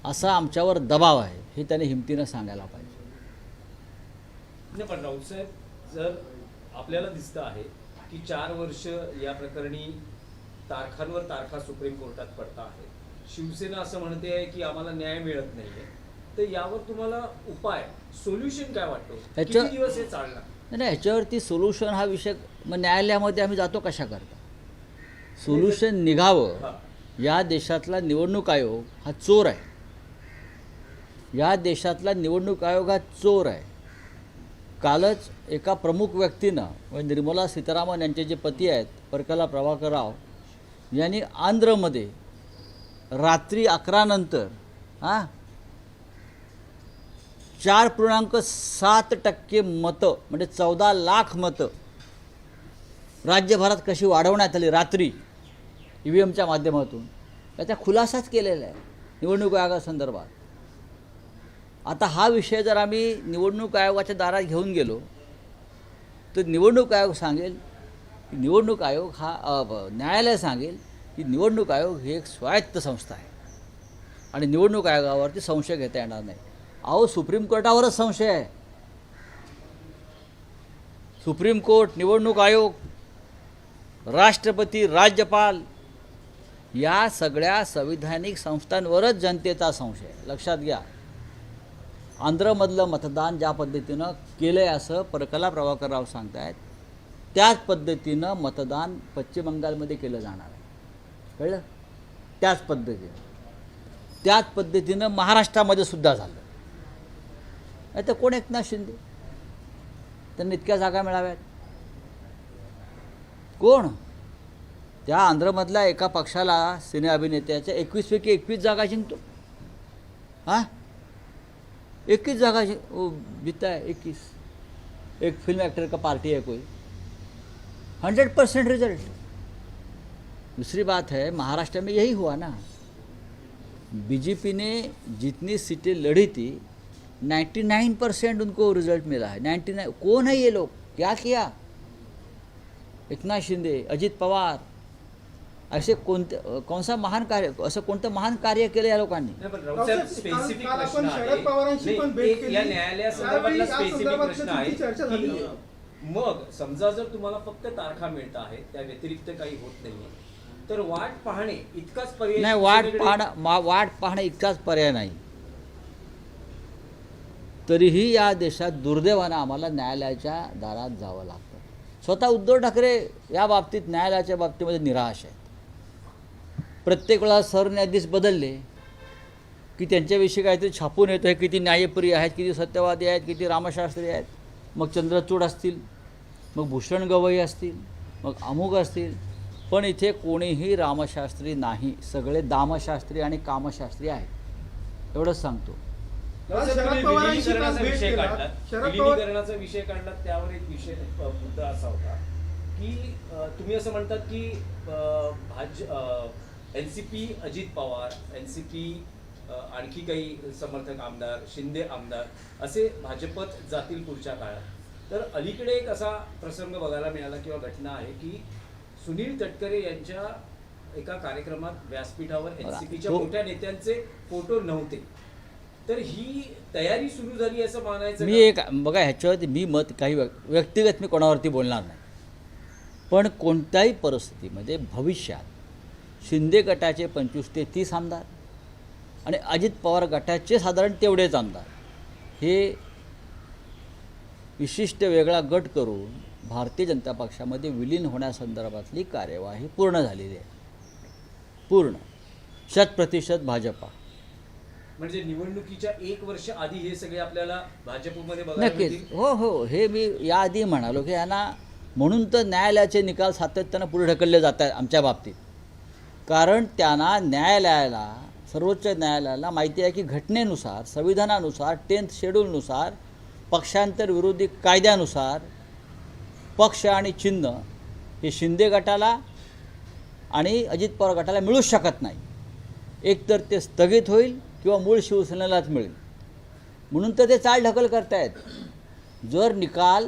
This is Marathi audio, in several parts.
असा आमच्यावर दबाव आहे हे त्याने हिमतीनं सांगायला पाहिजे. नाही, पण राऊतसाहेब, जर आपल्याला दिसतं आहे की 4 वर्ष या प्रकरणी तारखांवर तारखा सुप्रीम कोर्टात पडता आहे, शिवसेना असं म्हणते आहे की आम्हाला न्याय मिळत नाहीये, तर यावर तुम्हाला उपाय, सोल्युशन काय वाटतो? किती दिवस हे चालणार? नाही, ह्याच्यावरती सोल्युशन हा विषय मग न्यायालयामध्ये आम्ही जातो कशा करता? सोल्युशन निघावं. या देशातला निवडणूक आयोग हा चोर आहे. या देशातला निवडणूक आयोग हा चोर आहे. कालच एका प्रमुख व्यक्तीनं म्हणजे निर्मला सीतारामन यांचे जे पती आहेत परकला प्रभाकर राव यांनी आंध्रमध्ये रात्री 11 नंतर 4.7% मतं म्हणजे 14 लाख मतं राज्यभरात कशी वाढवण्यात आली रात्री EVMच्या माध्यमातून त्याचा खुलासाच केलेला आहे निवडणूक आयोगासंदर्भात. आता हा विषय जर आम्ही निवडणूक आयोगाच्या दारात घेऊन गेलो तर निवडणूक आयोग सांगेल, निवडणूक आयोग हा न्यायालय सांगेल की निवडणूक आयोग ही एक स्वायत्त संस्था आहे आणि निवडणूक आयोगावरती संशय घेता येणार नाही. अहो, सुप्रीम कोर्टावरच संशय आहे. सुप्रीम कोर्ट, निवडणूक आयोग, राष्ट्रपती, राज्यपाल या सगळ्या संविधानिक संस्थांवरच जनतेचा संशय आहे. लक्षात घ्या. आंध्रमधलं मतदान ज्या पद्धतीनं केलं आहे असं परकला प्रभाकर राव सांगत आहेत, त्याच पद्धतीनं मतदान पश्चिम बंगालमध्ये केलं जाणार आहे. कळलं? त्याच पद्धतीनं महाराष्ट्रामध्ये सुद्धा झालं. नाही तर कोण एकनाथ शिंदे, त्यांना इतक्या जागा मिळाव्यात? कोण? त्या आंध्रमधल्या एका पक्षाला सिने अभिनेत्याच्या 21 पैकी 21 जागा जिंकतो. 21 जागा जीता है. 21. एक फिल्म एक्टर का पार्टी है कोई, 100% रिजल्ट. दूसरी बात है, महाराष्ट्र में यही हुआ ना. बीजेपी ने जितनी सीटें लड़ी थी 99% उनको रिजल्ट मिला है. 99. कौन है ये लोग? क्या किया? एकनाथ शिंदे, अजित पवार, असे कौन सा महान कार्य, असं कोणतं महान कार्य केलं या लोकांनी? स्पेसिफिक प्रश्न आहे या न्यायालयासंदर्भातला स्पेसिफिक प्रश्न आहे की मग समजा जर तुम्हाला फक्त तारखा मिळत आहे, त्या व्यतिरिक्त काही होत नाहीये, तर वाट पाहणे इतकाच पर्याय नाही. वाट पाहणं इतकाच पर्याय नाही. तरीही या देशात दुर्दैवानं आम्हाला न्यायालयाच्या दारात जावं लागतं. स्वतः उद्धव ठाकरे या बाबतीत न्यायालयाच्या बाबतीमध्ये निराश आहेत. प्रत्येक वेळा सरन्यायाधीश बदलले की त्यांच्याविषयी काहीतरी छापून येतं, हे किती न्यायप्रिय आहेत, किती सत्यवादी आहेत, किती रामशास्त्री आहेत. मग चंद्रचूड असतील, मग भूषण गवई असतील, मग अमुक असतील, पण इथे कोणीही रामशास्त्री नाही. सगळे दामशास्त्री आणि कामशास्त्री आहेत. एवढंच सांगतो. विलीनीकरणाचा विषय काढला, त्यावर एक विषय मुद्दा असा होता की तुम्ही असं म्हणतात की एनसीपी अजित पवार, एनसीपी आणखी काही समर्थक आमदार, शिंदे आमदार असे भाजपत जातील पुढच्या काळात. तर अलीकडे एक असा प्रसंग बघायला मिळाला किंवा घटना आहे की सुनील तटकरे यांच्या एका कार्यक्रमात व्यासपीठावर एनसीपीच्या मोठ्या नेत्यांचे फोटो नव्हते. तर ही तयारी सुरू झाली असं मानायचं? मी एक बघा, ह्याच्यावरती मी मत काही व्यक्तिगत मी कोणावरती बोलणार नाही, पण कोणत्याही परिस्थितीमध्ये भविष्यात शिंदे गटाचे 25 ते 30 आमदार आणि अजित पवार गटाचे साधारण तेवढेच आमदार हे विशिष्ट वेगळा गट करून भारतीय जनता पक्षामध्ये विलीन होण्यासंदर्भातली कार्यवाही पूर्ण झालेली आहे. पूर्ण 100% भाजपा. म्हणजे निवडणुकीच्या 1 वर्ष आधी हे सगळे आपल्याला भाजपमध्ये बघायला नक्कीच. मिळतील? हो, हे मी याआधी म्हणालो की यांना म्हणून तर न्यायालयाचे निकाल सातत्यानं पुढे ढकलले जात आहेत आमच्या बाबतीत. कारण त्यांना न्यायालयाला, सर्वोच्च न्यायालयाला माहिती आहे की घटनेनुसार, संविधानानुसार, 10th शेड्यूलनुसार, पक्षांतर विरोधी कायद्यानुसार पक्ष आणि चिन्ह हे शिंदे गटाला आणि अजित पवार गटाला मिळूच शकत नाही. एकतर ते स्थगित होईल किंवा मूळ शिवसेनेलाच मिळेल. म्हणून तर ते चालढकल करतायत. जर निकाल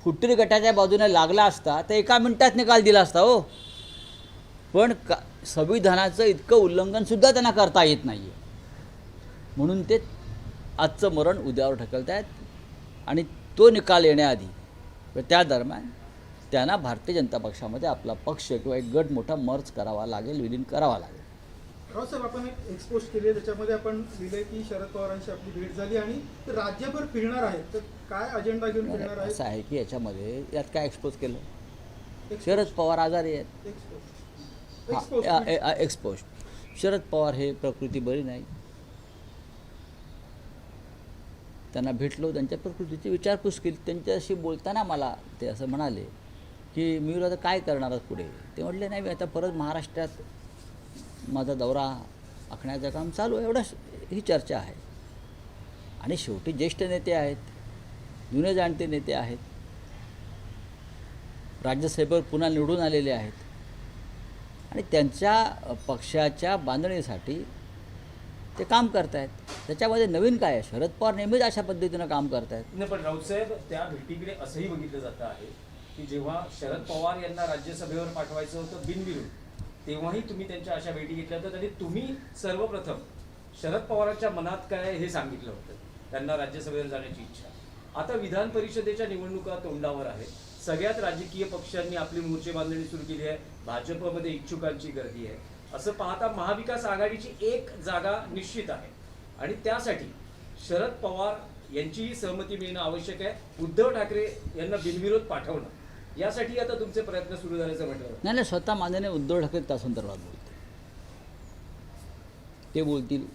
फुट्टी गटाच्या बाजूने लागला असता तर 1 मिनिटात निकाल दिला असता. हो, पण संविधानाचं इतकं उल्लंघनसुद्धा त्यांना करता येत नाही आहे. म्हणून ते आजचं मरण उद्यावर ढकलत आहेत आणि तो निकाल येण्याआधी व त्या दरम्यान त्यांना भारतीय जनता पक्षामध्ये आपला पक्ष किंवा एक गट मोठा मर्ज करावा लागेल, विलीन करावा लागेल. रावसाहेब, आपण एक एक्सपोज केली आहे, त्याच्यामध्ये आपण लिहिलंय की शरद पवारांशी आपली भेट झाली आणि ते राज्यभर फिरणार आहेत. तर काय अजेंडा घेऊन फिरणार आहेत? असं आहे की याच्यामध्ये यात काय एक्सपोज केलं? शरद पवार आजारी आहेत. एक्सपोज. शरद पवार हे प्रकृती बरी नाही. त्यांना भेटलो, त्यांच्या प्रकृतीची विचारपूस केली. त्यांच्याशी बोलताना मला ते असं म्हणाले की मी आता काय करणार आहात पुढे. ते म्हटले नाही, मी आता परत महाराष्ट्रात माझा दौरा आखण्याचं काम चालू आहे. एवढंच ही चर्चा आहे. आणि शेवटी ज्येष्ठ नेते आहेत, जुने जाणते नेते आहेत, राज्यसभेवर पुन्हा निवडून आलेले आहेत आणि त्यांच्या पक्षाच्या बांधणीसाठी ते काम करत आहेत. त्याच्यामध्ये नवीन काय आहे? शरद पवार नेहमीच अशा पद्धतीनं काम करत आहेत. नाही, पण राऊतसाहेब, त्या भेटीकडे असंही बघितलं जातं आहे की जेव्हा शरद पवार यांना राज्यसभेवर पाठवायचं होतं बिनविरोध, तेव्हाही तुम्ही त्यांच्या अशा भेटी घेतल्या होत्या आणि तुम्ही सर्वप्रथम शरद पवारांच्या मनात काय आहे हे सांगितलं होतं, त्यांना राज्यसभेवर जाण्याची इच्छा. आता विधान परिषदेच्या निवडणुका तोंडावर आहेत. सगळ्याच राजकीय पक्षांनी आपली मोर्चे बांधणी सुरू केली आहे. भाजपमध्ये इच्छुकांची गर्दी आहे. असं पाहता महाविकास आघाडीची एक जागा निश्चित आहे आणि त्यासाठी शरद पवार यांचीही सहमती मिळणं आवश्यक आहे. उद्धव ठाकरे यांना बिनविरोध पाठवणं, यासाठी आता तुमचे प्रयत्न सुरू झाल्याचं म्हटलं. नाही, स्वतः माननीय उद्धव ठाकरे त्या संदर्भात बोलतील. ते बोलतील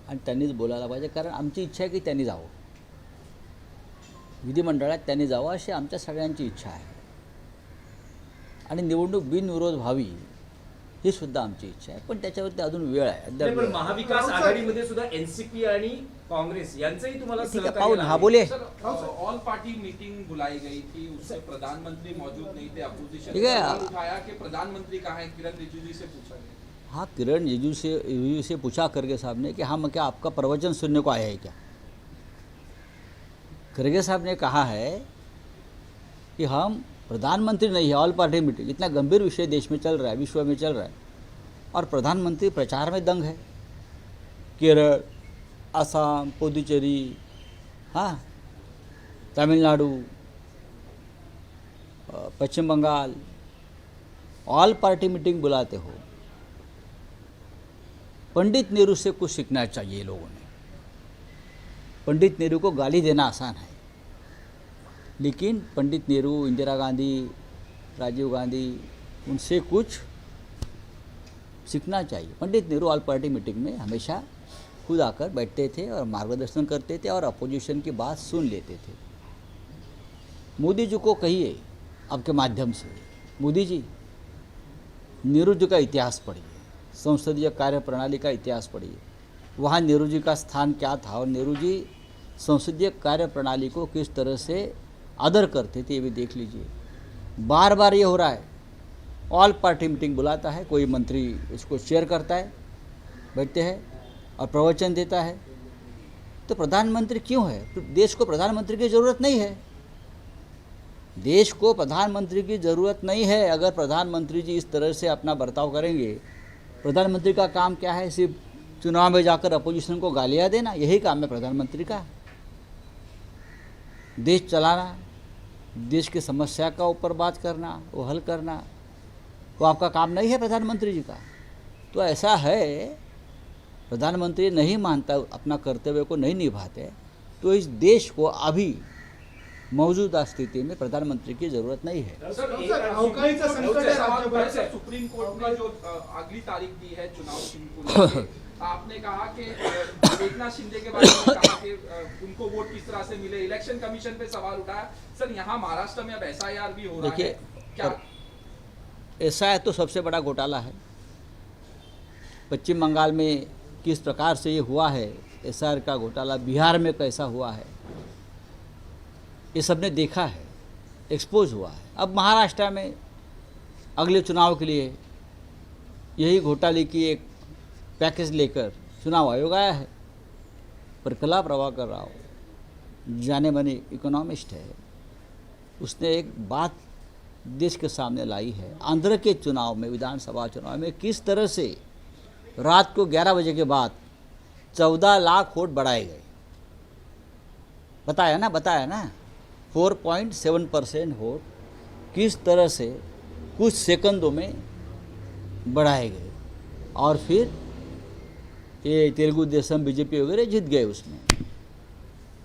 आणि त्यांनीच बोलायला पाहिजे. कारण आमची इच्छा आहे की त्यांनी जावं, विधिमंडळात त्यांनी जावं अशी आमच्या सगळ्यांची इच्छा आहे. आणि निवडणूक बिनविरोध व्हावी ही सुद्धा आमची इच्छा आहे. पण त्याच्यावरती अजून वेळ आहे. अद्याप पण वेळ आहे. महाविकास आघाडीमध्ये सुद्धा एनसीपी आणि कांग्रेस यांचंही तुम्हाला ठीक है, सहकार्य पाहुन, हाँ लागेल. बोलिए. सर, ऑल पार्टी मीटिंग बुलाई गई थी, उससे प्रधानमंत्री मौजूद नहीं थे. अपोजिशन ठीक है. ने सवाल उठाया कि प्रधानमंत्री कहाँ हैं, किरण रिजिजू से पूछा गया. हाँ, किरण रिजिजू से पूछा खड़गे साहब ने कि हम क्या आपका प्रवचन सुनने को आए हैं क्या. खड़गे साहब ने कहा है कि हम प्रधानमंत्री नहीं है, ऑल पार्टी मीटिंग. इतना गंभीर विषय देश में चल रहा है, विश्व में चल रहा है, और प्रधानमंत्री प्रचार में दंग है. केरल, असम, पुदुचेरी, हाँ, तमिलनाडु, पश्चिम बंगाल, ऑल पार्टी मीटिंग बुलाते हो. पंडित नेहरू से कुछ सीखना चाहिए लोगों ने. पंडित नेहरू को गाली देना आसान है, लेकिन पंडित नेहरू, इंदिरा गांधी, राजीव गांधी, उनसे कुछ सीखना चाहिए. Pandit Nehru all party meeting में हमेशा खुद आकर बैठते थे और मार्गदर्शन करते थे और अपोजिशन की बात सुन लेते थे. मोदी जी को कहिए आपके माध्यम से, मोदी जी, नेहरू जी का इतिहास पढ़िए, संसदीय कार्य प्रणाली का इतिहास पढ़िए. वहाँ नेहरू जी का स्थान क्या था और नेहरू जी संसदीय कार्य प्रणाली को किस तरह से आदर करते थे, ये भी देख लीजिए. बार बार ये हो रहा है, ऑल पार्टी मीटिंग बुलाता है, कोई मंत्री उसको चेयर करता है, बैठते हैं और प्रवचन देता है. तो प्रधानमंत्री क्यों है? देश को प्रधानमंत्री की ज़रूरत नहीं है. देश को प्रधानमंत्री की ज़रूरत नहीं है. अगर प्रधानमंत्री जी इस तरह से अपना बर्ताव करेंगे, प्रधानमंत्री का काम क्या है? सिर्फ चुनाव में जाकर अपोजिशन को गालियाँ देना, यही काम है प्रधानमंत्री का. देश चलाना, देश की समस्या का ऊपर बात करना, वो हल करना, वो आपका काम नहीं है प्रधानमंत्री जी का. तो ऐसा है, प्रधानमंत्री नहीं मानता, अपना कर्तव्य को नहीं निभाते, तो इस देश को अभी मौजूदा स्थिति में प्रधानमंत्री की ज़रूरत नहीं है. सर, सर, एक अवकाळीचं संकट आहे राज्यभर. सर, सुप्रीम कोर्ट ने जो अगली तारीख दी है चुनाव को लेके, आपने कहा कि एकनाथ शिंदे के बारे में कहा कि उनको वोट किस तरह से मिले. इलेक्शन कमीशन पे सवाल उठाया. सर, यहाँ महाराष्ट्र में अब SIR भी हो रहा है. देखिए, क्या ऐसा है तो सबसे बड़ा घोटाला है. पश्चिम बंगाल में किस प्रकार से ये हुआ है, SIR का घोटाला बिहार में कैसा हुआ है, ये सबने देखा है, एक्सपोज हुआ है. अब महाराष्ट्र में अगले चुनाव के लिए यही घोटाले की एक पैकेज लेकर चुनाव आयोग आया है. प्रकला प्रभाकर राव जाने माने इकोनॉमिस्ट है, उसने एक बात देश के सामने लाई है. आंध्र के चुनाव में, विधानसभा चुनाव में किस तरह से रात को 11 बजे के बाद 14 लाख वोट बढ़ाए गए। बताया ना 4.7% वोट किस तरह से कुछ सेकंदों में बढ़ाए गए और फिर ये तेलुगु देशम बीजेपी वगैरह जीत गए उसमें।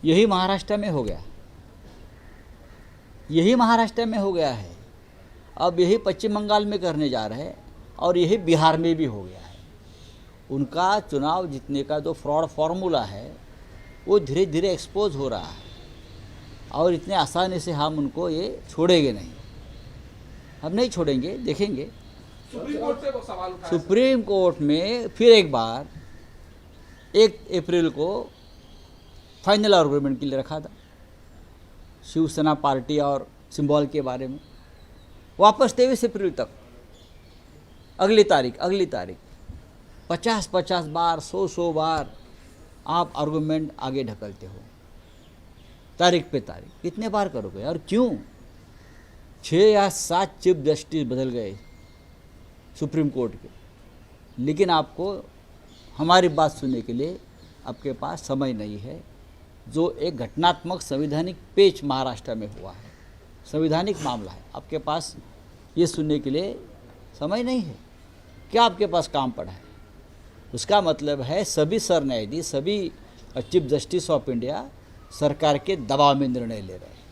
यही महाराष्ट्र में हो गया, यही महाराष्ट्र में हो गया है। अब यही पश्चिम बंगाल में करने जा रहे हैं और यही बिहार में भी हो गया है। उनका चुनाव जीतने का जो फ्रॉड फार्मूला है वो धीरे धीरे एक्सपोज हो रहा है और इतने आसानी से हम उनको ये छोड़ेंगे नहीं, हम नहीं छोड़ेंगे, देखेंगे। सुप्रीम कोर्ट पे वो सवाल उठाया। सुप्रीम कोर्ट में फिर एक बार 1 अप्रैल को फाइनल आर्गूमेंट के लिए रखा था शिवसेना पार्टी और सिंबल के बारे में। वापस 23 अप्रैल तक अगली तारीख 50 बार 100 बार आप आर्गूमेंट आगे ढकलते हो, तारीख पे तारीख कितने बार करोगे? और क्यों? 6 या 7 चीफ जस्टिस बदल गए सुप्रीम कोर्ट के, लेकिन आपको हमारी बात सुनने के लिए आपके पास समय नहीं है। जो एक घटनात्मक संवैधानिक पेच महाराष्ट्र में हुआ है, संवैधानिक मामला है, आपके पास ये सुनने के लिए समय नहीं है। क्या आपके पास काम पड़ा है? उसका मतलब है सभी सर न्यायाधीश, सभी चीफ जस्टिस ऑफ इंडिया सरकार के दबाव में निर्णय ले रहे हैं,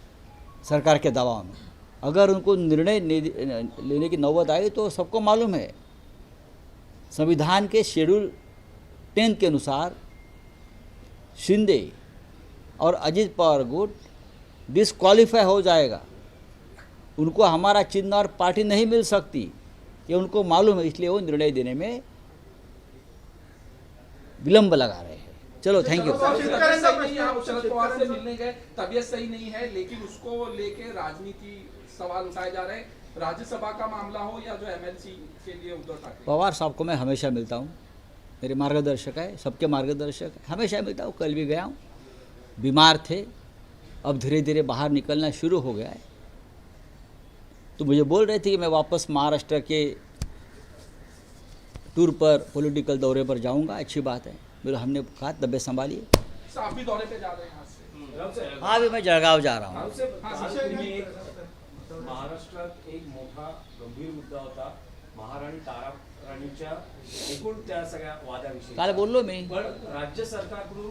सरकार के दबाव में। अगर उनको निर्णय लेने की नौबत आई तो सबको मालूम है संविधान के शेड्यूल 10 के अनुसार शिंदे और अजीत पवार गुट डिसक्वालीफाई हो जाएगा, उनको हमारा चिन्ह और पार्टी नहीं मिल सकती, ये उनको मालूम है। इसलिए वो निर्णय देने में विलंब लगा रहे हैं। चलो थैंक यू। तबीयत सही नहीं है, आप शरद पवार से मिलने गए, तबीयत सही नहीं है, लेकिन उसको लेके राजनीति सवाल उठाए जा रहे हैं। राज्यसभा का मामला हो या जो एमएलसी के लिए उद्धव ठाकरे। पवार साहब को मैं हमेशा मिलता हूँ, मेरे मार्गदर्शक है, सबके मार्गदर्शक है, हमेशा मिलता हूँ। कल भी गया हूँ, बीमार थे, अब धीरे धीरे बाहर निकलना शुरू हो गया है। तो मुझे बोल रहे थे कि मैं वापस महाराष्ट्र के टूर पर, पॉलिटिकल दौरे पर जाऊंगा, अच्छी बात है। मेरे हमने कहा तबीयत संभालिए। आप भी दौरे पे जा रहे हैं यहाँ से। राव साहेब, हाँ अभी मैं जळगाव जा रहा हूँ। राव साहेब, काल तुम्ही एक महाराष्ट्रात एक मोठा गंभीर मुद्दा होता महाराणी तारा राणीच्या एकूण त्या सगळ्या वादाविषयी। काल बोललो मी। पण राज्य सरकारकडून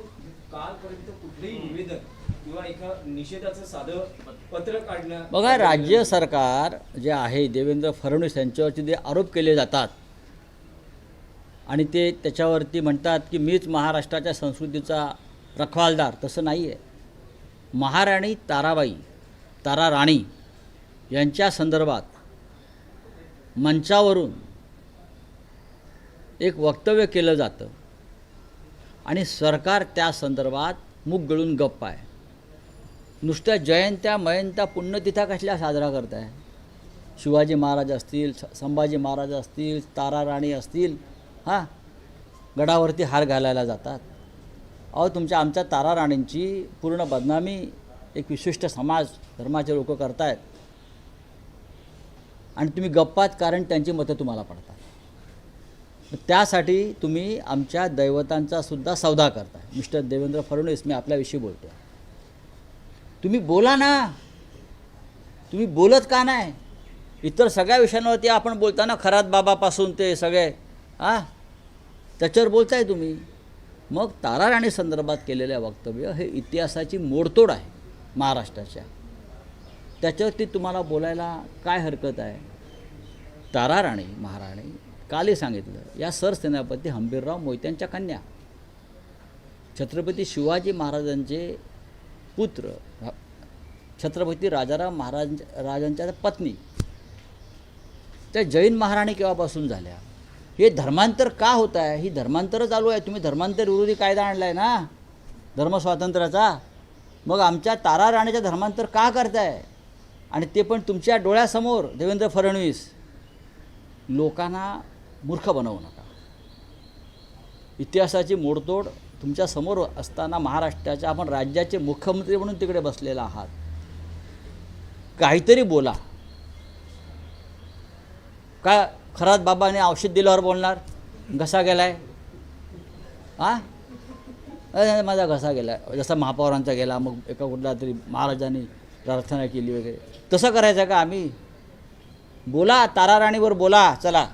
कालपर्यंत कुठलेही निवेदन किंवा एका निषेधाचं साधं पत्र काढणं। बघा, राज्य सरकार जे आहे, देवेंद्र फडणवीस यांच्यावरती जे आरोप केले जातात आणि ते त्याच्यावरती म्हणतात की मीच महाराष्ट्राच्या संस्कृतीचा रखवालदार, तसं नाही आहे। महाराणी तारा राणी यांच्या संदर्भात मंचावरून एक वक्तव्य केलं जातं आणि सरकार त्या संदर्भात मुख गळून गप्प आहे। नुसत्या जयंत्या मयंत्या पुण्यतिथ्या कसल्या साजरा करताय? शिवाजी महाराज असतील, संभाजी महाराज असतील, तारा राणी असतील, हां गडावरती हार घालायला जातात। अहो तुमच्या आमच्या तारा राणींची पूर्ण बदनामी एक विशिष्ट समाज धर्माचे लोक करतायत आणि तुम्ही गप्पात, कारण त्यांची मतं तुम्हाला पडतात। त्यासाठी तुम्ही आमच्या दैवतांचा सुद्धा सौदा करताय। मिस्टर देवेंद्र फडणवीस, मी आपल्याविषयी बोलतो, तुम्ही बोला ना, तुम्ही बोलत का नाही? इतर सगळ्या विषयांवरती आपण बोलताना खरात बाबापासून ते सगळे त्याच्यावर बोलताय तुम्ही। मग तारा राणी संदर्भात केलेलं वक्तव्य हे इतिहासाची मोडतोड आहे महाराष्ट्राच्या, त्याच्यावरती तुम्हाला बोलायला काय हरकत आहे? तारा राणी महाराणी कालही सांगितलं, या सरसेनापती हंबीरराव मोहित्यांच्या कन्या, छत्रपती शिवाजी महाराजांचे पुत्र, छत्रपती राजाराम राजांच्या पत्नी, त्या जैन महाराणी केव्हापासून झाल्या? हे धर्मांतर का होत आहे? ही धर्मांतर चालू आहे। तुम्ही धर्मांतर विरोधी कायदा आणला आहे ना, धर्मस्वातंत्र्याचा। मग आमच्या तारा राणीचं धर्मांतर का करताय? आणि ते पण तुमच्या डोळ्यासमोर। देवेंद्र फडणवीस, लोकांना मूर्ख बनवू नका। इतिहासाची मोडतोड तुमच्या समोर असताना महाराष्ट्राच्या आपण राज्याचे मुख्यमंत्री म्हणून तिकडे बसलेला आहात, काहीतरी बोला। का खरात बाबाने औषध दिल्यावर बोलणार? घसा गेलाय? हां माझा घसा गेला, जसा महापौरांचा गेला, मग एका कुठला तरी महाराजांनी प्रार्थना केली वगैरे. तसं करायचं का आम्ही? बोला, ताराराणीवर बोला, चला.